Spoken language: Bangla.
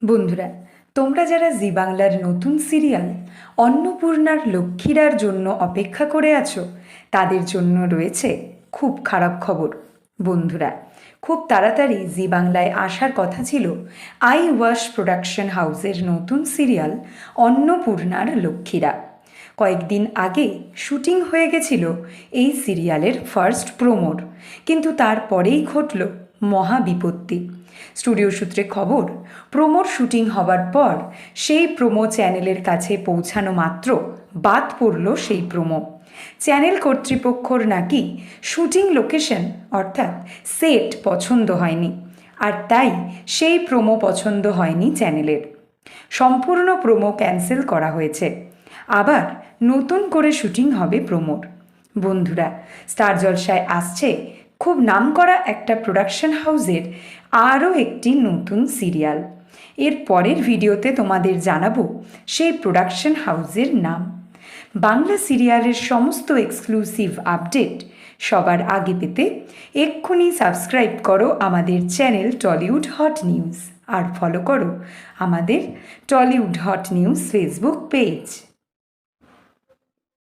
বন্ধুরা, তোমরা যারা জি বাংলার নতুন সিরিয়াল অন্নপূর্ণার লক্ষ্মীরার জন্য অপেক্ষা করে আছো, তাদের জন্য রয়েছে খুব খারাপ খবর। বন্ধুরা, খুব তাড়াতাড়ি জি বাংলায় আসার কথা ছিল আই ওয়াশ প্রোডাকশন হাউসের নতুন সিরিয়াল অন্নপূর্ণার লক্ষ্মীরা। কয়েকদিন আগে শুটিং হয়ে গেছিল এই সিরিয়ালের ফার্স্ট প্রোমোর, কিন্তু তারপরেই ঘটল মহা বিপত্তি। স্টুডিও সূত্রে খবর, প্রোমোর শুটিং হবার পর সেই প্রোমো চ্যানেলের কাছে পৌঁছানো মাত্র বাদ পড়ল সেই প্রোমো। চ্যানেল কর্তৃপক্ষর নাকি শুটিং লোকেশন অর্থাৎ সেট পছন্দ হয়নি, আর তাই সেই প্রোমো পছন্দ হয়নি চ্যানেলের। সম্পূর্ণ প্রোমো ক্যান্সেল করা হয়েছে, আবার নতুন করে শুটিং হবে প্রোমোর। বন্ধুরা, স্টার জলসায় আসছে খুব নামকরা একটা প্রোডাকশন হাউসের আরও একটি নতুন সিরিয়াল। এর পরের ভিডিওতে তোমাদের জানাবো সেই প্রোডাকশন হাউসের নাম। বাংলা সিরিয়ালের সমস্ত এক্সক্লুসিভ আপডেট সবার আগে পেতে এক্ষুনি সাবস্ক্রাইব করো আমাদের চ্যানেল টলিউড হট নিউজ, আর ফলো করো আমাদের Tollywood hot news Facebook page.